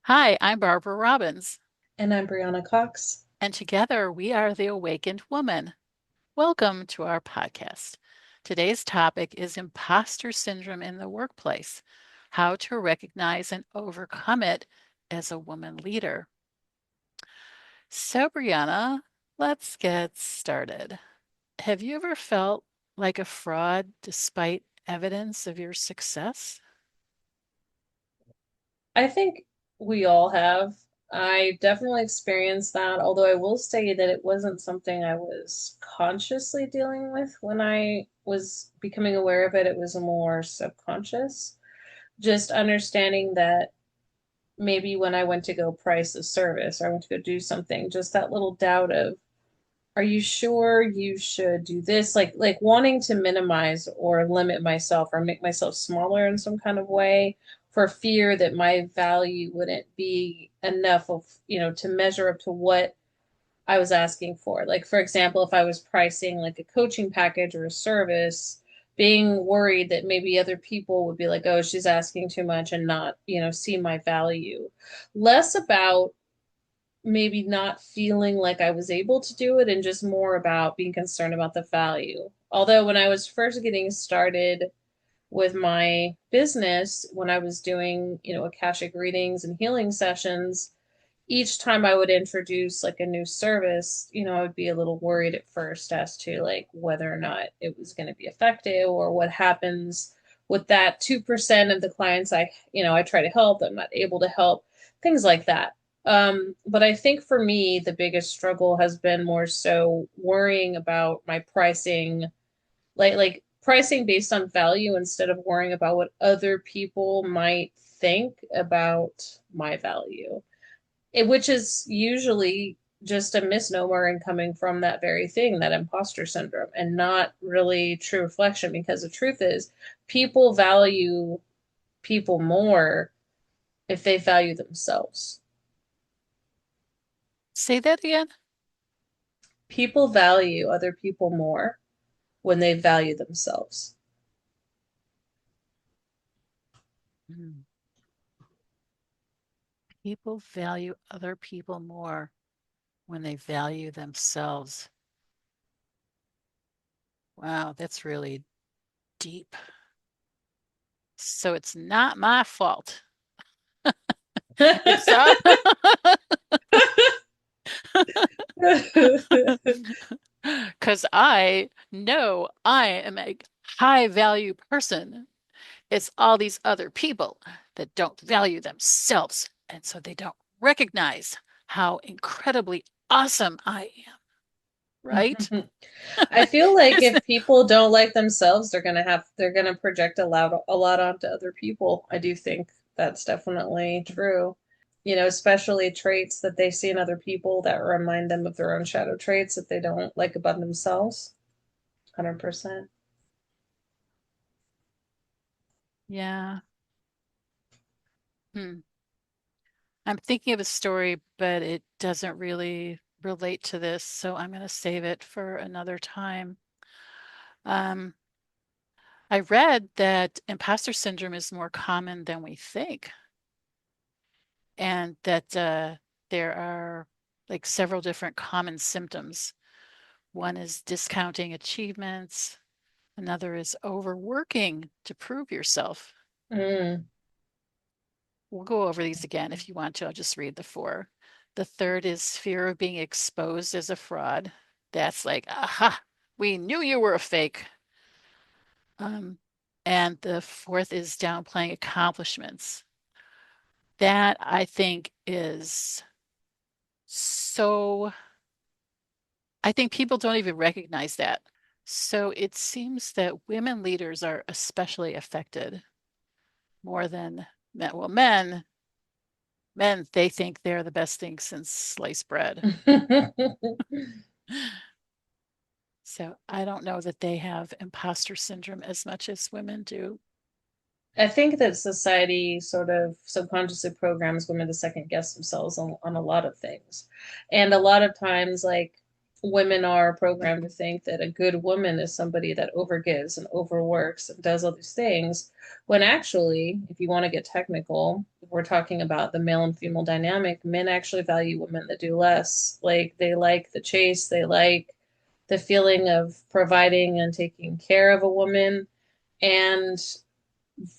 Hi, I'm Barbara Robbins, And I'm Breanna Cox. and together we are the Awakened Woman. Welcome to our podcast. Today's topic is imposter syndrome in the workplace, how to recognize and overcome it as a woman leader. So, Brianna, let's get started. Have you ever felt like a fraud despite evidence of your success? I think we all have. I definitely experienced that, although I will say that it wasn't something I was consciously dealing with when I was becoming aware of it. It was more subconscious. Just understanding that maybe when I went to go price a service or I went to go do something, just that little doubt of, are you sure you should do this? Like wanting to minimize or limit myself or make myself smaller in some kind of way for fear that my value wouldn't be enough of, to measure up to what I was asking for. Like for example, if I was pricing like a coaching package or a service, being worried that maybe other people would be like, "Oh, she's asking too much," and not, see my value. Less about maybe not feeling like I was able to do it and just more about being concerned about the value. Although when I was first getting started with my business, when I was doing, Akashic readings and healing sessions, each time I would introduce like a new service, I would be a little worried at first as to like whether or not it was going to be effective or what happens with that 2% of the clients I try to help, I'm not able to help, things like that. But I think for me, the biggest struggle has been more so worrying about my pricing, like pricing based on value instead of worrying about what other people might think about my value, which is usually just a misnomer and coming from that very thing, that imposter syndrome, and not really true reflection. Because the truth is, people value people more if they value themselves. Say that again. People value other people more when they value themselves. Hmm. People value other people more when they value themselves. Wow, that's really deep. So it's not my fault. It's because I know I am a high value person. It's all these other people that don't value themselves. And so they don't recognize how incredibly awesome I am, right? I feel like Is if people don't like themselves, they're gonna project a lot onto other people. I do think that's definitely true. Especially traits that they see in other people that remind them of their own shadow traits that they don't like about themselves. 100%. Yeah. Hmm. I'm thinking of a story, but it doesn't really relate to this, so I'm going to save it for another time. Um, I read that imposter syndrome is more common than we think, and that there are like several different common symptoms. One is discounting achievements, another is overworking to prove yourself. Mm. We'll go over these again if you want to. I'll just read the four. The third is fear of being exposed as a fraud. That's like, aha, we knew you were a fake. Um, and the fourth is downplaying accomplishments. That I think is so, I think people don't even recognize that. So it seems that women leaders are especially affected more than men. Well, men, they think they're the best thing since sliced bread. So I don't know that they have imposter syndrome as much as women do. I think that society sort of subconsciously programs women to second guess themselves on a lot of things. And a lot of times, like, women are programmed to think that a good woman is somebody that overgives and overworks and does all these things, when actually, if you want to get technical, if we're talking about the male and female dynamic, men actually value women that do less. Like they like the chase, they like the feeling of providing and taking care of a woman, and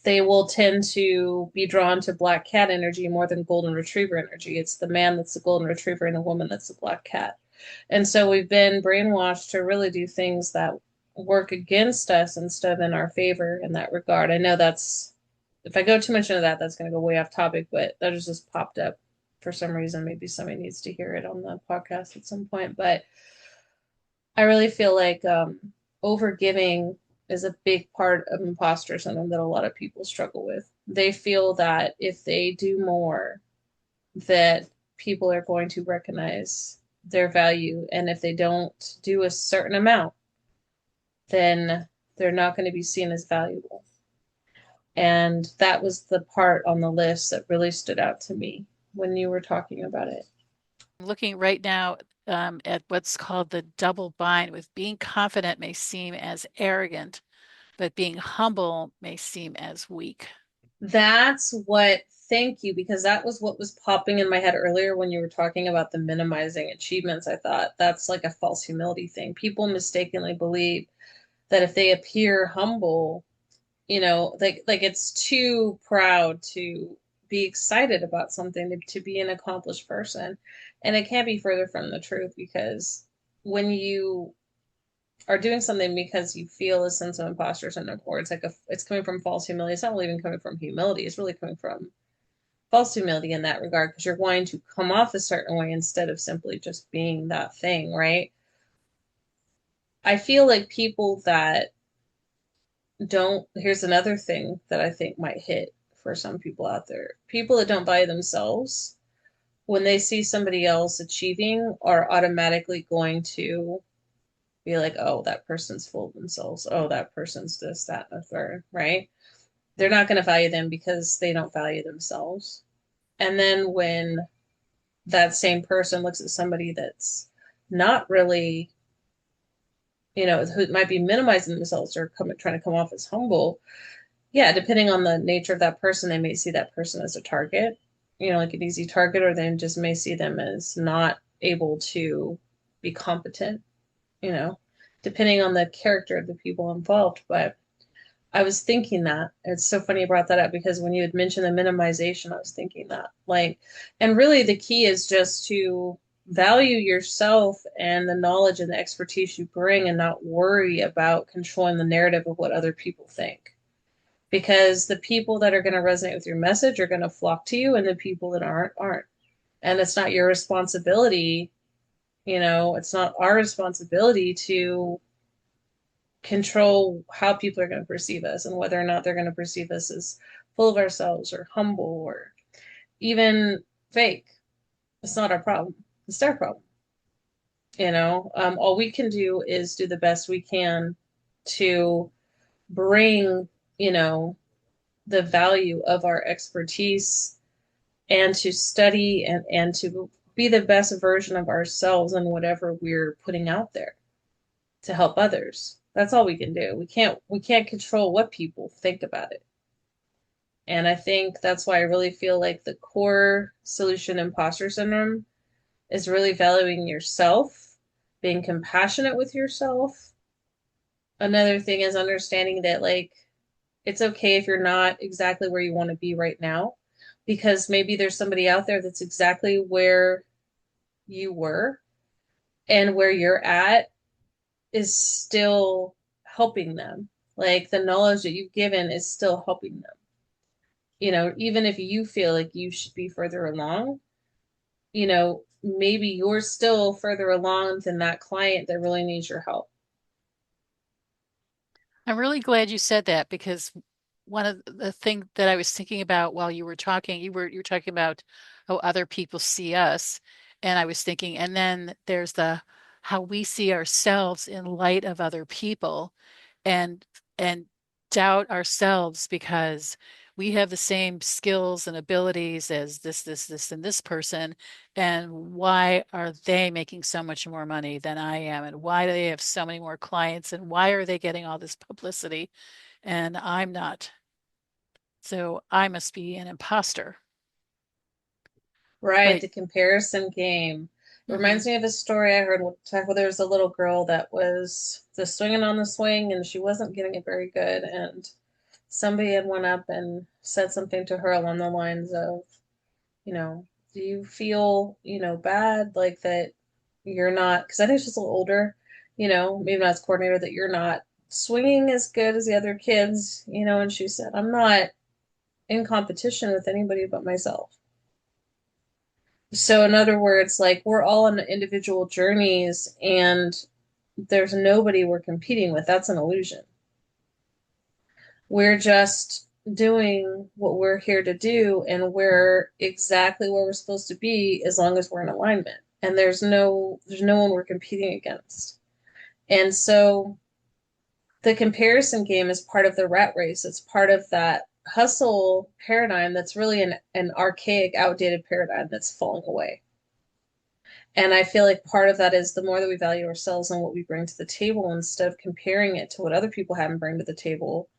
they will tend to be drawn to black cat energy more than golden retriever energy. It's the man that's the golden retriever and the woman that's the black cat. And so we've been brainwashed to really do things that work against us instead of in our favor in that regard. I know that's, if I go too much into that, that's going to go way off topic, but that has just popped up for some reason. Maybe somebody needs to hear it on the podcast at some point. But I really feel like overgiving is a big part of imposter syndrome that a lot of people struggle with. They feel that if they do more, that people are going to recognize their value. And if they don't do a certain amount, then they're not going to be seen as valuable. And that was the part on the list that really stood out to me when you were talking about it. I'm looking right now at what's called the double bind, with being confident may seem as arrogant, but being humble may seem as weak. That's what, thank you, because that was what was popping in my head earlier when you were talking about the minimizing achievements. I thought that's like a false humility thing. People mistakenly believe that if they appear humble, like it's too proud to be excited about something, to be an accomplished person. And it can't be further from the truth, because when you are doing something because you feel a sense of imposter syndrome, or it's coming from false humility. It's not really even coming from humility. It's really coming from false humility in that regard, because you're wanting to come off a certain way instead of simply just being that thing, right? I feel like people that don't, here's another thing that I think might hit for some people out there. People that don't value themselves, when they see somebody else achieving, are automatically going to be like, oh, that person's full of themselves. Oh, that person's this, that, and the third, right? They're not going to value them because they don't value themselves. And then when that same person looks at somebody that's not really, who might be minimizing themselves or trying to come off as humble, yeah, depending on the nature of that person, they may see that person as a target, like an easy target, or they just may see them as not able to be competent, you know, depending on the character of the people involved. But I was thinking that it's so funny you brought that up, because when you had mentioned the minimization, I was thinking that, like, and really the key is just to value yourself and the knowledge and the expertise you bring, and not worry about controlling the narrative of what other people think. Because the people that are going to resonate with your message are going to flock to you, and the people that aren't. And it's not your responsibility, it's not our responsibility to control how people are going to perceive us, and whether or not they're going to perceive us as full of ourselves or humble or even fake. It's not our problem. It's their problem. All we can do is do the best we can to bring, you know, the value of our expertise, and to study and to be the best version of ourselves in whatever we're putting out there to help others. That's all we can do. We can't control what people think about it. And I think that's why I really feel like the core solution imposter syndrome is really valuing yourself, being compassionate with yourself. Another thing is understanding that, like, it's okay if you're not exactly where you want to be right now, because maybe there's somebody out there that's exactly where you were, and where you're at is still helping them. Like the knowledge that you've given is still helping them. Even if you feel like you should be further along, maybe you're still further along than that client that really needs your help. I'm really glad you said that, because one of the things that I was thinking about while you were talking, you were talking about how other people see us, and I was thinking, and then there's the how we see ourselves in light of other people, and and doubt ourselves because we have the same skills and abilities as this, and this person. And why are they making so much more money than I am? And why do they have so many more clients? And why are they getting all this publicity? And I'm not. So I must be an imposter. Right, But the comparison game. It reminds mhm, me of a story I heard one time where there was a little girl that was just swinging on the swing and she wasn't getting it very good. And somebody had went up and said something to her along the lines of, you know, do you feel, bad like that you're not, because I think she's a little older, maybe not as coordinator, that you're not swinging as good as the other kids, and she said, I'm not in competition with anybody but myself. So, in other words, like we're all on individual journeys and there's nobody we're competing with. That's an illusion. We're just doing what we're here to do and we're exactly where we're supposed to be as long as we're in alignment. And there's no one we're competing against. And so the comparison game is part of the rat race. It's part of that hustle paradigm that's really an archaic, outdated paradigm that's falling away. And I feel like part of that is the more that we value ourselves and what we bring to the table instead of comparing it to what other people have and bring to the table,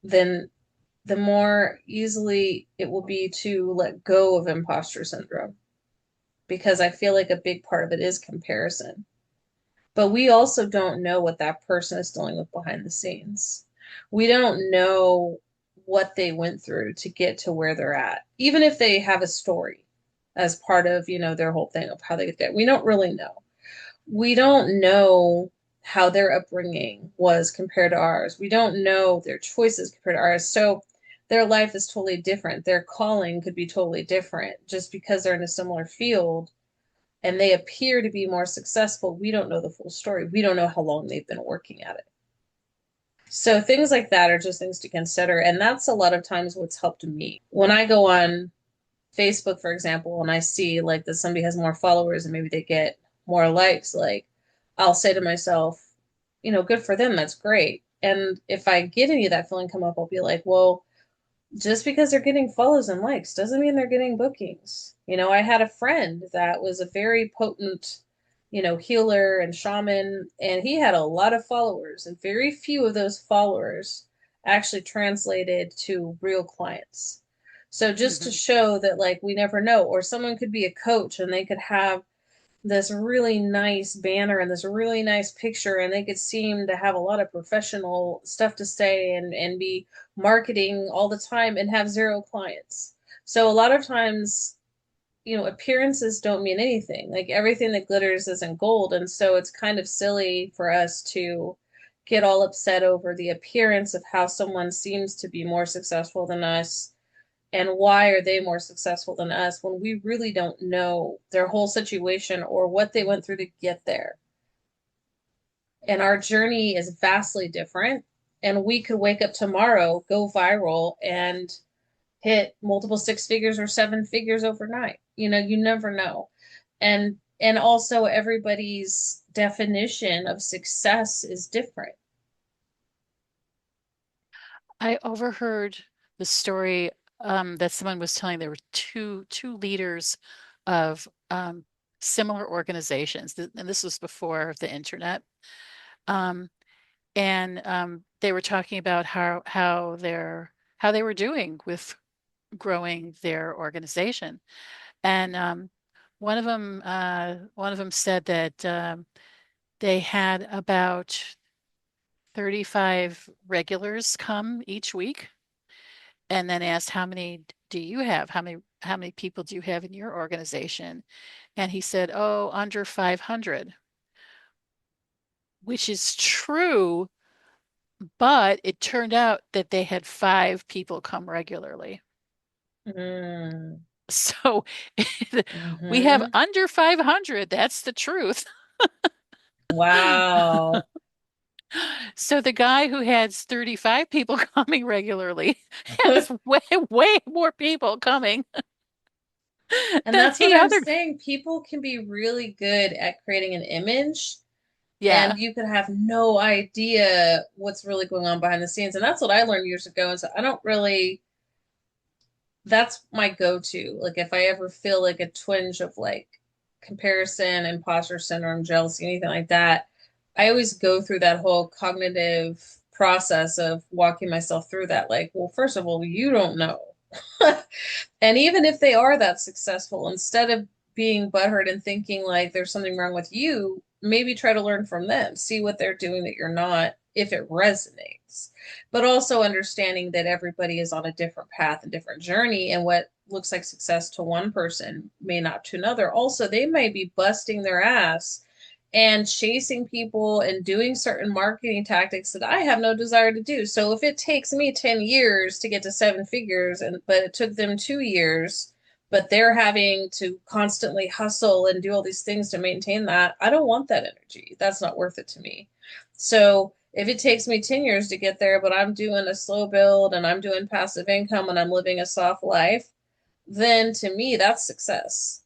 then the more easily it will be to let go of imposter syndrome. Because I feel like a big part of it is comparison. But we also don't know what that person is dealing with behind the scenes. We don't know what they went through to get to where they're at, even if they have a story as part of, their whole thing of how they get there. We don't really know. We don't know how their upbringing was compared to ours. We don't know their choices compared to ours. So their life is totally different. Their calling could be totally different just because they're in a similar field and they appear to be more successful. We don't know the full story. We don't know how long they've been working at it. So things like that are just things to consider. And that's a lot of times what's helped me. When I go on Facebook, for example, and I see like that somebody has more followers and maybe they get more likes, like I'll say to myself, good for them, that's great. And if I get any of that feeling come up, I'll be like, well, just because they're getting follows and likes doesn't mean they're getting bookings. I had a friend that was a very potent, healer and shaman, and he had a lot of followers, and very few of those followers actually translated to real clients. So just to mhm. show that, like, we never know, or someone could be a coach and they could have this really nice banner and this really nice picture and they could seem to have a lot of professional stuff to say and be marketing all the time and have zero clients. So a lot of times, appearances don't mean anything. Like everything that glitters isn't gold, and so it's kind of silly for us to get all upset over the appearance of how someone seems to be more successful than us and why are they more successful than us when we really don't know their whole situation or what they went through to get there. And our journey is vastly different. And we could wake up tomorrow, go viral, and hit multiple six figures or seven figures overnight. You never know. And also everybody's definition of success is different. I overheard the story that someone was telling. There were two leaders of similar organizations, and this was before the internet. Um, and they were talking about how they were doing with growing their organization. And one of them said that they had about 35 regulars come each week, and then asked, how many do you have? How many people do you have in your organization? And he said, oh, under 500, which is true, but it turned out that they had five people come regularly. Mm, So we have hmm. under 500. That's the truth. Wow. So the guy who has 35 people coming regularly has way, way more people coming And than that's what the I'm other. saying. People can be really good at creating an image, and Yeah. you could have no idea what's really going on behind the scenes. And that's what I learned years ago. Is I don't really. that's my go-to. Like if I ever feel like a twinge of like comparison, imposter syndrome, jealousy, anything like that, I always go through that whole cognitive process of walking myself through that. Like, well, first of all, you don't know. And even if they are that successful, instead of being butthurt and thinking like there's something wrong with you, maybe try to learn from them, see what they're doing that you're not, if it resonates. But also understanding that everybody is on a different path and different journey, and what looks like success to one person may not to another. Also, they may be busting their ass and chasing people and doing certain marketing tactics that I have no desire to do. So if it takes me 10 years to get to seven figures and but it took them 2 years, but they're having to constantly hustle and do all these things to maintain that, I don't want that energy. That's not worth it to me. So if it takes me 10 years to get there, but I'm doing a slow build and I'm doing passive income and I'm living a soft life, then to me that's success.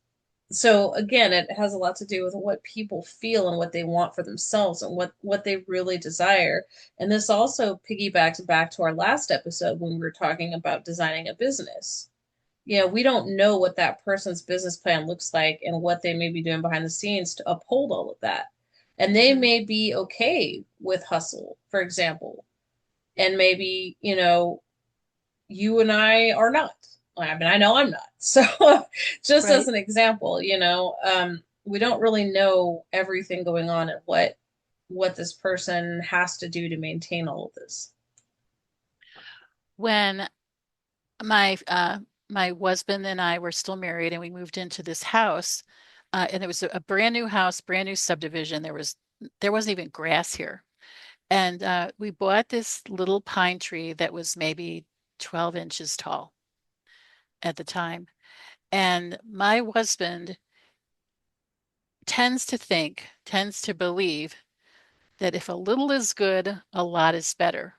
So again, it has a lot to do with what people feel and what they want for themselves and what they really desire. And this also piggybacks back to our last episode when we were talking about designing a business. We don't know what that person's business plan looks like and what they may be doing behind the scenes to uphold all of that. And they Hmm. may be okay with hustle, for example. And maybe, you and I are not. I mean, I know I'm not. So, just as Right. an example, we don't really know everything going on and what this person has to do to maintain all of this. When my husband and I were still married and we moved into this house, and it was a brand new house, brand new subdivision. There wasn't even grass here. And we bought this little pine tree that was maybe 12 inches tall at the time. And my husband tends to believe that if a little is good, a lot is better.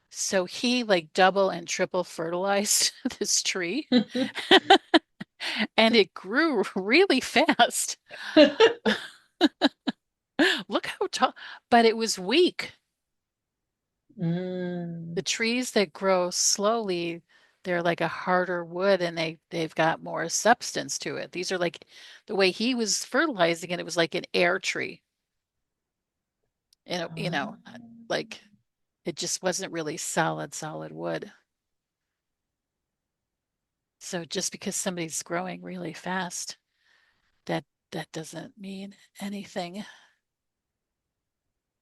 So he like double and triple fertilized this tree and it grew really fast. Look how tall, but it was weak. The Mm. trees that grow slowly, they're like a harder wood and they've got more substance to it. These are like the way he was fertilizing it, it was like an air tree. And like it just wasn't really solid wood. So just because somebody's growing really fast, that that doesn't mean anything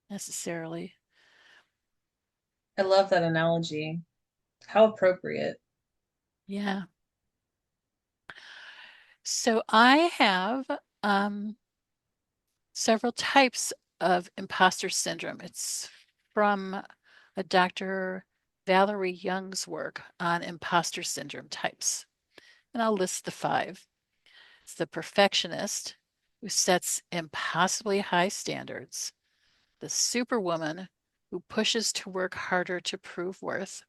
necessarily. I love that analogy. How appropriate. Yeah. So I have um several types of imposter syndrome. It's from a Dr. Valerie Young's work on imposter syndrome types. And I'll list the five. It's the perfectionist who sets impossibly high standards, the superwoman who pushes to work harder to prove worth,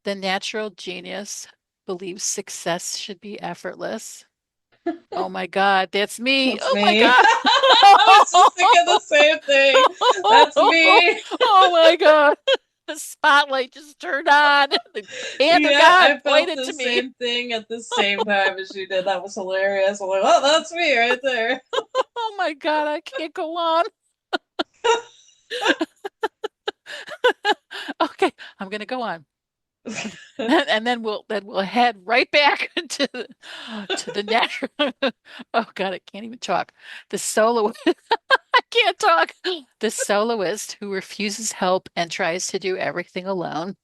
the natural genius believes success should be effortless. Oh my God, that's me. That's Oh my me. God. I was just thinking the same thing. That's me. Oh my God. The spotlight just turned on. The hand of Yeah, God I felt pointed the to me. same thing at the same time as you did. That was hilarious. I'm like, oh, that's me right there. Oh my God, I can't go on. Okay, I'm gonna go on. And then we'll head right back to the natural. Oh God, I can't even talk. The soloist, I can't talk. The soloist who refuses help and tries to do everything alone.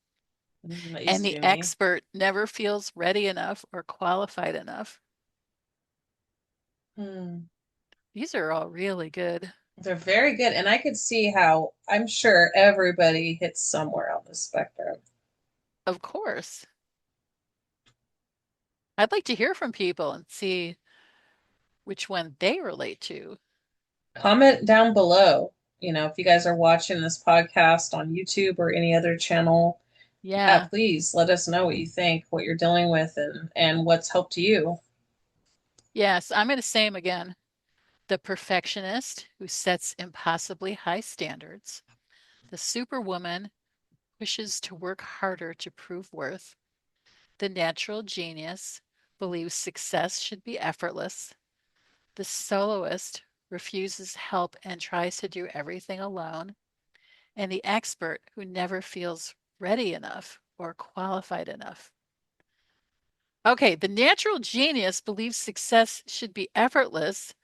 That And used to the be me. expert never feels ready enough or qualified enough. Hmm. These are all really good. They're very good. And I could see how I'm sure everybody hits somewhere on the spectrum. Of course. I'd like to hear from people and see which one they relate to. Comment down below. If you guys are watching this podcast on YouTube or any other channel, yeah, Yeah. please let us know what you think, what you're dealing with, and what's helped you. Yes, I'm going to say them again. The perfectionist who sets impossibly high standards. The superwoman pushes to work harder to prove worth. The natural genius believes success should be effortless. The soloist refuses help and tries to do everything alone. And the expert who never feels ready enough or qualified enough. Okay, the natural genius believes success should be effortless.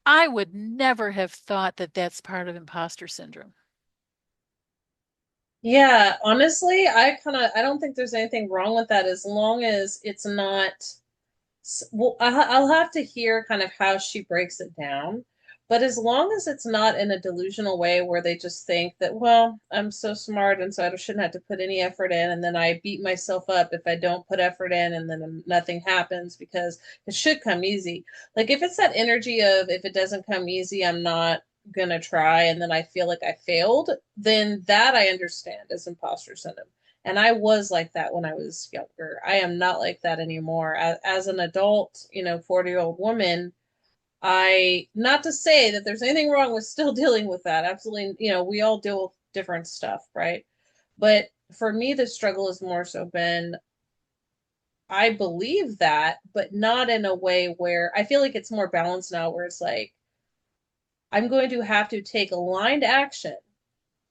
I would never have thought that that's part of imposter syndrome. Yeah, honestly, I don't think there's anything wrong with that as long as it's not. Well, I'll have to hear kind of how she breaks it down. But as long as it's not in a delusional way where they just think that, well, I'm so smart and so I shouldn't have to put any effort in, and then I beat myself up if I don't put effort in, and then nothing happens because it should come easy. Like if it's that energy of if it doesn't come easy, I'm not gonna try, and then I feel like I failed, then that I understand as imposter syndrome. And I was like that when I was younger. I am not like that anymore. As an adult, 40-year-old woman, not to say that there's anything wrong with still dealing with that. Absolutely, we all deal with different stuff, right? But for me, the struggle has more so been I believe that, but not in a way where I feel like it's more balanced now, where it's like I'm going to have to take aligned action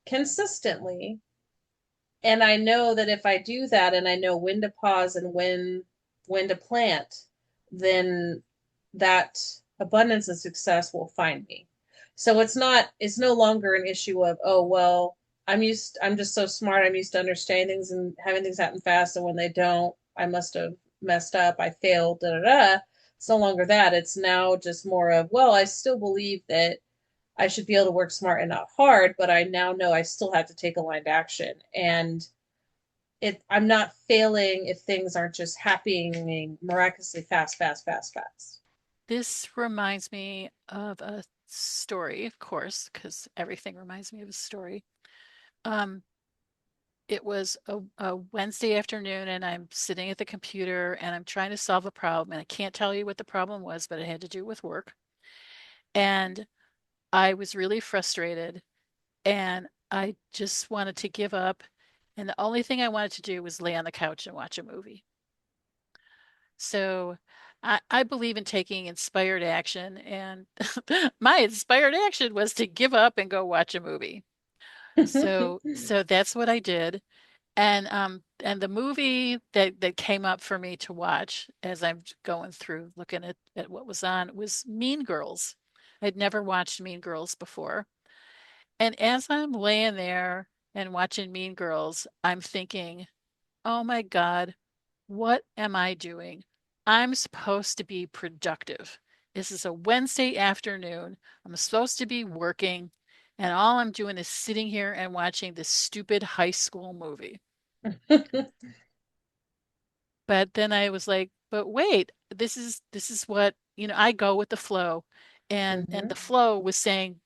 consistently. And I know that if I do that and I know when to pause and when to plant, then that abundance of success will find me. So it's no longer an issue of, oh well, I'm just so smart, I'm used to understanding things and having things happen fast, and when they don't, I must have messed up, I failed, da da da. It's no longer that. It's now just more of, well, I still believe that I should be able to work smart and not hard, but I now know I still have to take aligned action. And I'm not failing if things aren't just happening miraculously fast, fast, fast, fast. This reminds me of a story, of course, because everything reminds me of a story. Um, it was a Wednesday afternoon, and I'm sitting at the computer and I'm trying to solve a problem. And I can't tell you what the problem was, but it had to do with work. And I was really frustrated and I just wanted to give up. And the only thing I wanted to do was lay on the couch and watch a movie. So I believe in taking inspired action, and my inspired action was to give up and go watch a movie. So that's what I did. And the movie that came up for me to watch as I'm going through looking at what was on was Mean Girls. I'd never watched Mean Girls before. And as I'm laying there and watching Mean Girls, I'm thinking, oh my God, what am I doing? I'm supposed to be productive. This is a Wednesday afternoon. I'm supposed to be working, and all I'm doing is sitting here and watching this stupid high school movie. But then I was like, but wait, this is what, I go with the flow. And Hmm. the flow was saying,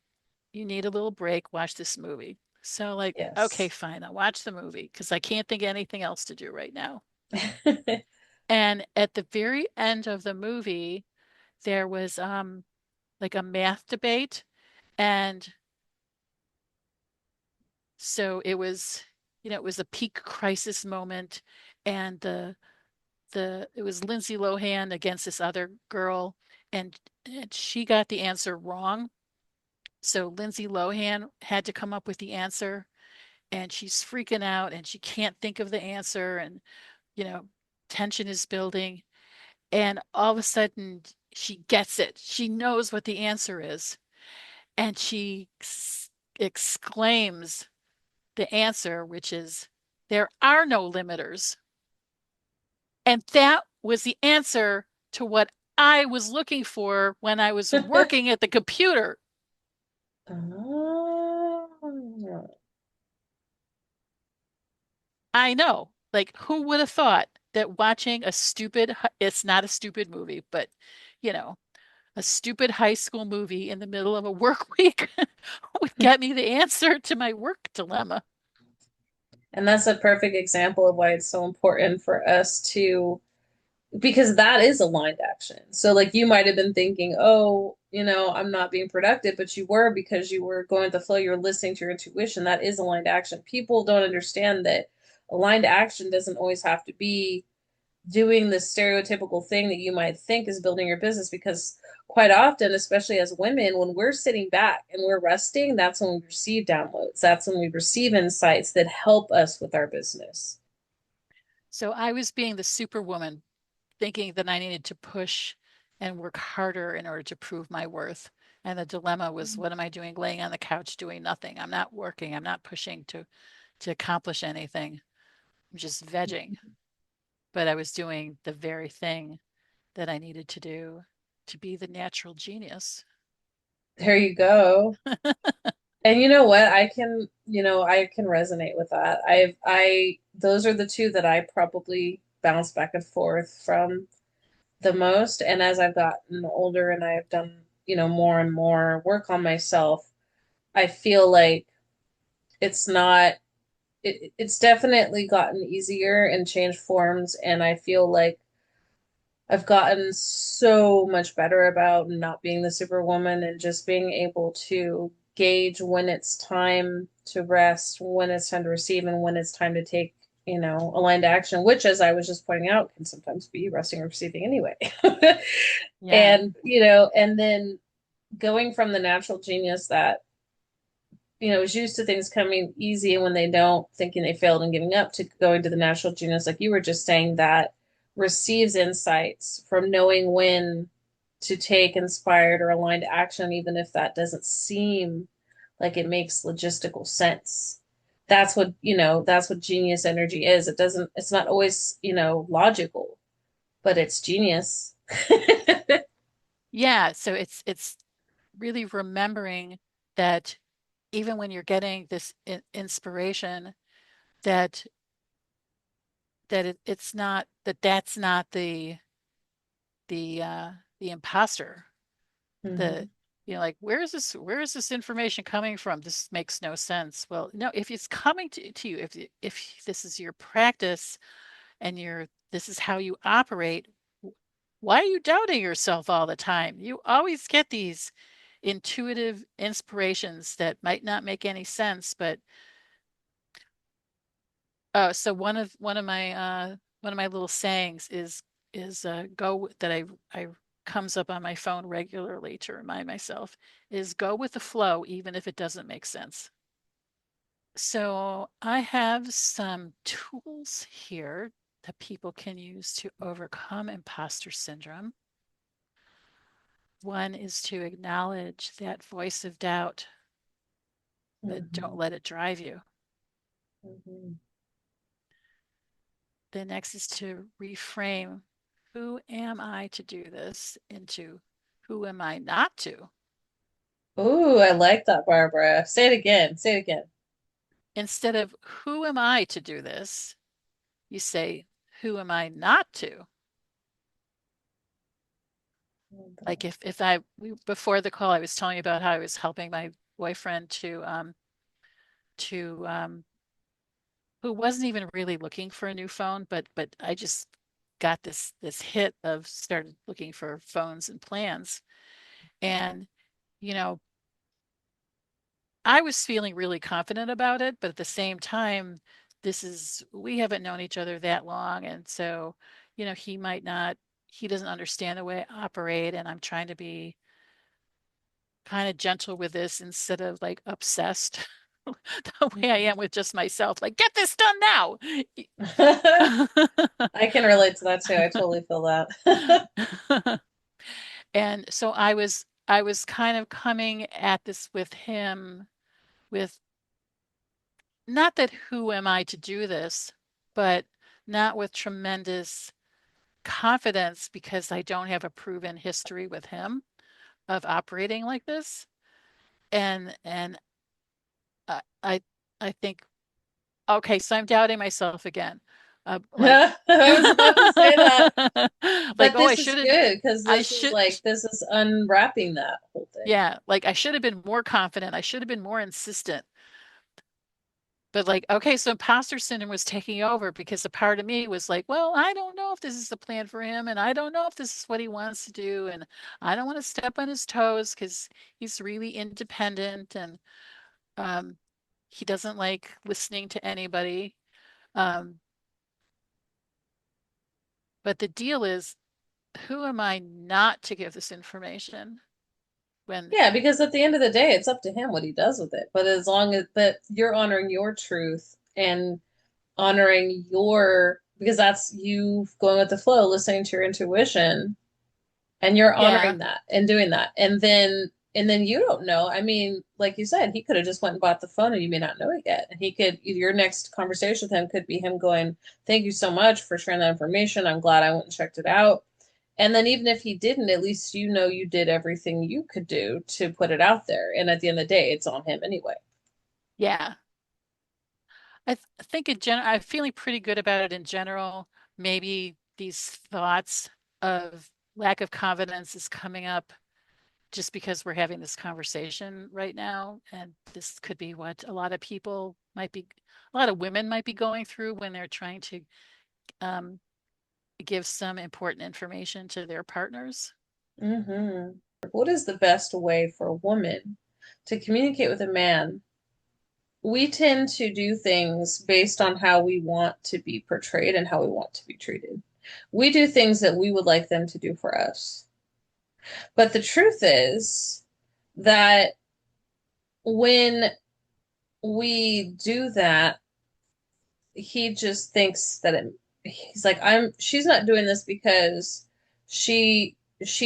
you need a little break, watch this movie. So like, okay, Yes. fine, I'll watch the movie because I can't think of anything else to do right now. And at the very end of the movie, there was like a math debate. And so it was a peak crisis moment. And it was Lindsay Lohan against this other girl, and she got the answer wrong. So Lindsay Lohan had to come up with the answer, and she's freaking out and she can't think of the answer, and you know, tension is building. And all of a sudden, she gets it. She knows what the answer is. And she exclaims the answer, which is, there are no limiters. And that was the answer to what I was looking for when I was working at the computer. Oh. I know. Like, who would have thought that watching it's not a stupid movie, but, you know, a stupid high school movie in the middle of a work week would get me the answer to my work dilemma. And that's a perfect example of why it's so important for us to, because that is aligned action. So, like, you might have been thinking, oh, I'm not being productive, but you were because you were going with the flow, you're listening to your intuition. That is aligned action. People don't understand that aligned action doesn't always have to be doing the stereotypical thing that you might think is building your business, because quite often, especially as women, when we're sitting back and we're resting, that's when we receive downloads. That's when we receive insights that help us with our business. So I was being the superwoman, thinking that I needed to push and work harder in order to prove my worth. And the dilemma was, what am I doing laying on the couch doing nothing? I'm not working. I'm not pushing to accomplish anything. I'm just vegging. But I was doing the very thing that I needed to do to be the natural genius. There you go. And you know what? I can resonate with that. Those are the two that I probably bounce back and forth from the most. And as I've gotten older and I've done, more and more work on myself, I feel like it's not, it's definitely gotten easier and changed forms. And I feel like I've gotten so much better about not being the superwoman and just being able to gauge when it's time to rest, when it's time to receive, and when it's time to take, aligned action, which, as I was just pointing out, can sometimes be resting or receiving anyway. Yeah. And then going from the natural genius that, is used to things coming easy, and when they don't, thinking they failed and giving up, to going to the natural genius, like you were just saying, that receives insights from knowing when to take inspired or aligned action, even if that doesn't seem like it makes logistical sense. That's what genius energy is. It's not always, logical, but it's genius. Yeah. So it's really remembering that even when you're getting this inspiration, that it's not that's not the imposter. The Mhm. like where is this information coming from? This makes no sense. Well, no, if it's coming to you, if this is your practice and this is how you operate, why are you doubting yourself all the time? You always get these intuitive inspirations that might not make any sense, but so one of my little sayings is go that I comes up on my phone regularly to remind myself is go with the flow even if it doesn't make sense. So I have some tools here that people can use to overcome imposter syndrome. One is to acknowledge that voice of doubt, but don't Mhm. let it drive you. Mhm. The next is to reframe who am I to do this into who am I not to? Ooh, I like that, Barbara. Say it again. Say it again. Instead of who am I to do this, you say, who am I not to? Like if before the call, I was telling you about how I was helping my boyfriend to who wasn't even really looking for a new phone, but I just got this hit of started looking for phones and plans. And, you know, I was feeling really confident about it, but at the same time, we haven't known each other that long. And so, he doesn't understand the way I operate. And I'm trying to be kind of gentle with this instead of like obsessed the way I am with just myself. Like, get this done now. I can relate to that too. I totally feel that. And so I was kind of coming at this with him with not that who am I to do this, but not with tremendous confidence because I don't have a proven history with him of operating like this. And I I think okay, so I'm doubting myself again. Like I was about to say that, like but oh this is good because I this is should like this is unwrapping that whole thing. yeah, like I should have been more confident. I should have been more insistent. But like, okay, so imposter syndrome was taking over because a part of me was like, well, I don't know if this is the plan for him, and I don't know if this is what he wants to do, and I don't want to step on his toes because he's really independent and um, he doesn't like listening to anybody. Um, But the deal is, who am I not to give this information when, Yeah, because at the end of the day, it's up to him what he does with it. But as long as that you're honoring your truth and honoring your, because that's you going with the flow, listening to your intuition, and you're yeah, honoring that and doing that. And then you don't know. I mean, like you said, he could have just went and bought the phone and you may not know it yet. And he could, your next conversation with him could be him going, "Thank you so much for sharing that information. I'm glad I went and checked it out." And then even if he didn't, at least you know you did everything you could do to put it out there. And at the end of the day, it's on him anyway. yeah. I think in general, I'm feeling pretty good about it in general. Maybe these thoughts of lack of confidence is coming up just because we're having this conversation right now. And this could be what a lot of people might be, a lot of women might be going through when they're trying to um, give some important information to their partners. Hmm. What is the best way for a woman to communicate with a man? We tend to do things based on how we want to be portrayed and how we want to be treated. We do things that we would like them to do for us. But the truth is that when we do that, he just thinks that he's like, she's not doing this because she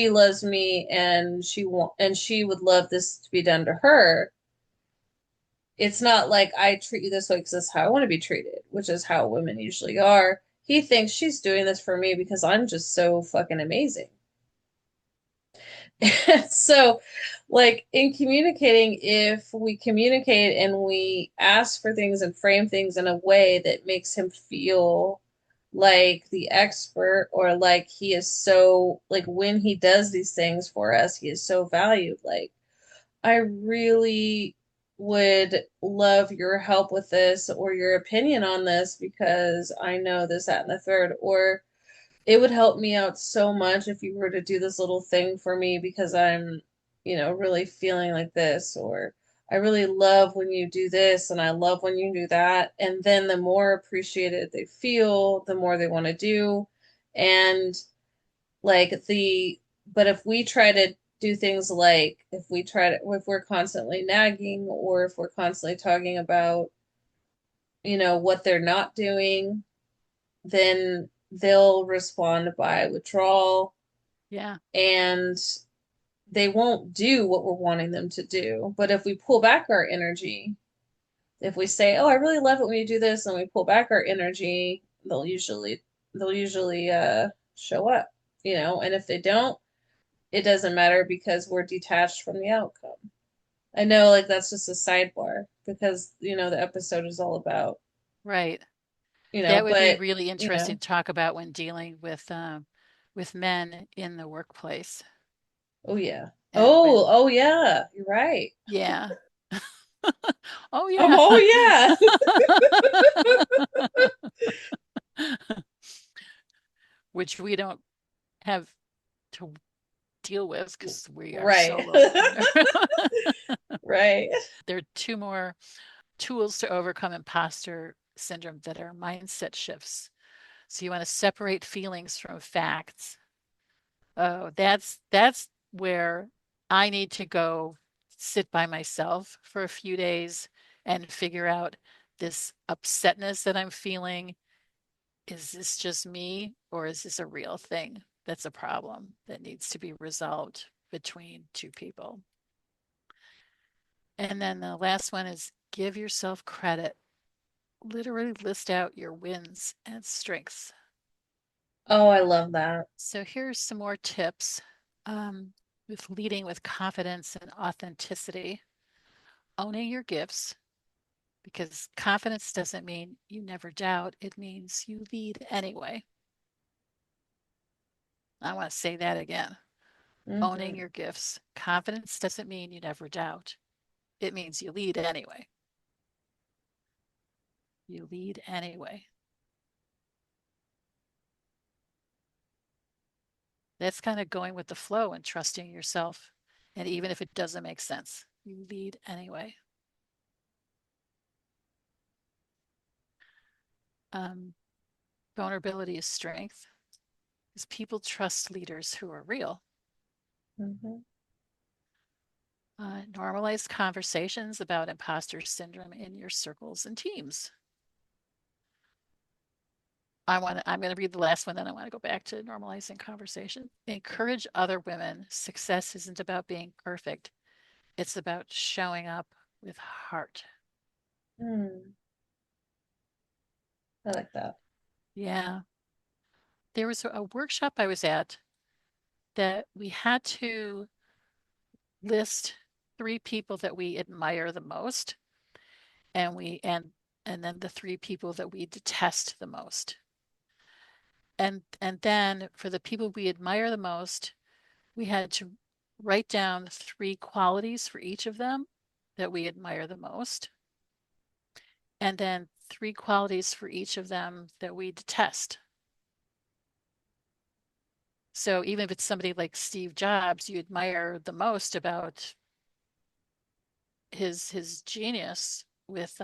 loves me and she would love this to be done to her. It's not like I treat you this way because that's how I want to be treated, which is how women usually are. He thinks she's doing this for me because I'm just so fucking amazing. So, like in communicating, if we communicate and we ask for things and frame things in a way that makes him feel like the expert or like he is so, like when he does these things for us, he is so valued. Like, I really would love your help with this or your opinion on this because I know this, that, and the third. Or it would help me out so much if you were to do this little thing for me because I'm really feeling like this. Or I really love when you do this and I love when you do that. And then the more appreciated they feel, the more they want to do. And like but if we try to do things like if we're constantly nagging or if we're constantly talking about, what they're not doing, then they'll respond by withdrawal Yeah. and they won't do what we're wanting them to do. But if we pull back our energy, if we say, "Oh, I really love it when you do this," and we pull back our energy, they'll usually show up, and if they don't, it doesn't matter because we're detached from the outcome. I know, like, that's just a sidebar because, the episode is all about, Right. That would be but, really you interesting know, to talk about when dealing with men in the workplace. oh, yeah. And when, Oh, yeah, you're right. yeah. Oh, yeah. Oh, yeah. Which we don't have to deal with because we are Right. solopreneur. Right. There are two more tools to overcome imposter syndrome that are mindset shifts. So you want to separate feelings from facts. Oh, that's where I need to go sit by myself for a few days and figure out this upsetness that I'm feeling. Is this just me or is this a real thing that's a problem that needs to be resolved between two people? And then the last one is give yourself credit. Literally list out your wins and strengths. Oh, I love that. So here's some more tips um, with leading with confidence and authenticity. Owning your gifts, because confidence doesn't mean you never doubt, it means you lead anyway. I want to say that again. Owning Hmm. your gifts. Confidence doesn't mean you never doubt, it means you lead anyway. You lead anyway. That's kind of going with the flow and trusting yourself. And even if it doesn't make sense, you lead anyway. Um, Vulnerability is strength. Because people trust leaders who are real. Hmm. Normalize conversations about imposter syndrome in your circles and teams. I'm going to read the last one, then I want to go back to normalizing conversation. Encourage other women. Success isn't about being perfect. It's about showing up with heart. Mm, I like that. Yeah. There was a workshop I was at that we had to list three people that we admire the most, and and then the three people that we detest the most. And then for the people we admire the most, we had to write down three qualities for each of them that we admire the most, and then three qualities for each of them that we detest. So even if it's somebody like Steve Jobs you admire the most about his genius with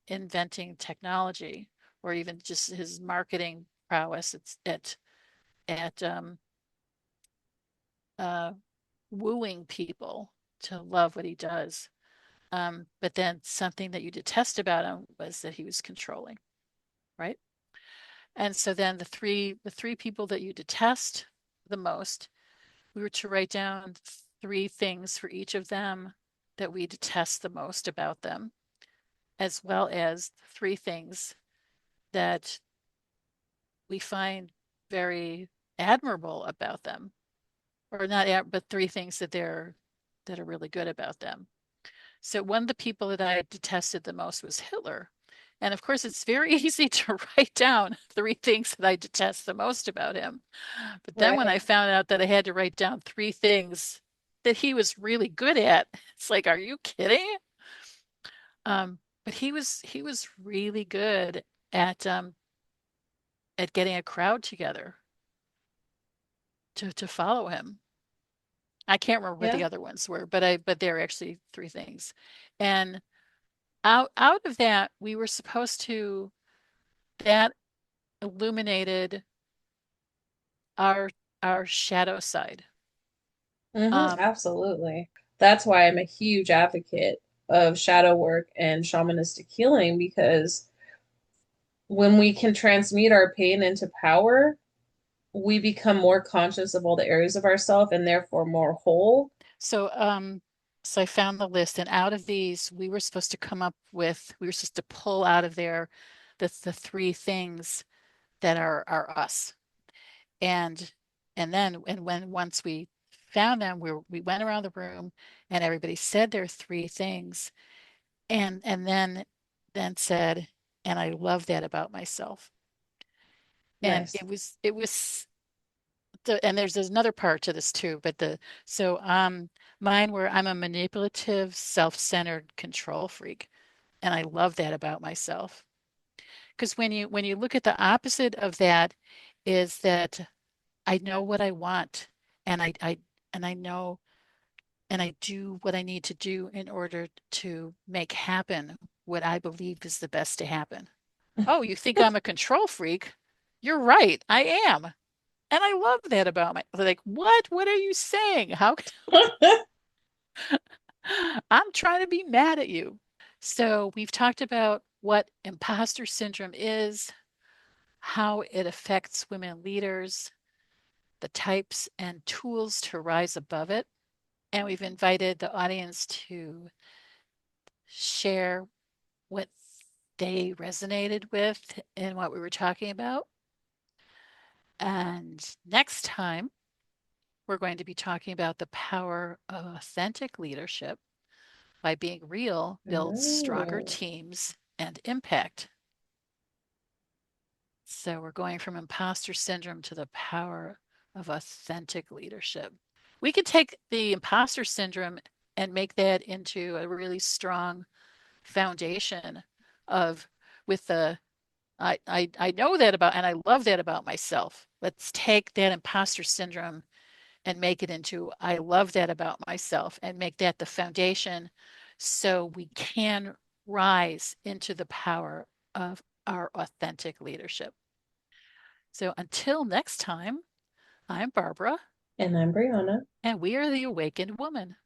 inventing technology, or even just his marketing prowess at uh, wooing people to love what he does. But then something that you detest about him was that he was controlling, right? And so then the three people that you detest the most, we were to write down three things for each of them that we detest the most about them, as well as three things that we find very admirable about them, or not, but three things that are really good about them. So one of the people that I detested the most was Hitler. And of course, it's very easy to write down three things that I detest the most about him. But then when I Right. found out that I had to write down three things that he was really good at, it's like, are you kidding? But he was really good at um, at getting a crowd together to follow him. I can't remember what Yeah. the other ones were, but they're actually three things. And out of that, we were supposed to that illuminated our our shadow side. Um, Absolutely. That's why I'm a huge advocate of shadow work and shamanistic healing because when we can transmute our pain into power, we become more conscious of all the areas of ourself and therefore more whole. so um, so I found the list, and out of these, we were supposed to pull out of there the three things that are us. And when once we found them, we went around the room and everybody said their three things, and then said, and I love that about myself. And Nice. and there's another part to this too, but the so mine were I'm a manipulative, self-centered control freak. And I love that about myself. Because when you look at the opposite of that is that I know what I want, and I know, and I do what I need to do in order to make happen what I believe is the best to happen. Oh, you think I'm a control freak? You're right, I am. And I love that about my, like, what? What are you saying? I'm trying to be mad at you. So we've talked about what imposter syndrome is, how it affects women leaders, the types and tools to rise above it. And we've invited the audience to share what they resonated with in what we were talking about. And next time, we're going to be talking about the power of authentic leadership. By being real, builds stronger Ooh. teams and impact. So we're going from imposter syndrome to the power of authentic leadership. We could take the imposter syndrome and make that into a really strong foundation of with the I know that about and I love that about myself. Let's take that imposter syndrome and make it into I love that about myself and make that the foundation so we can rise into the power of our authentic leadership. So until next time, I'm Barbara, And I'm Brianna. and we are the Awakened Woman.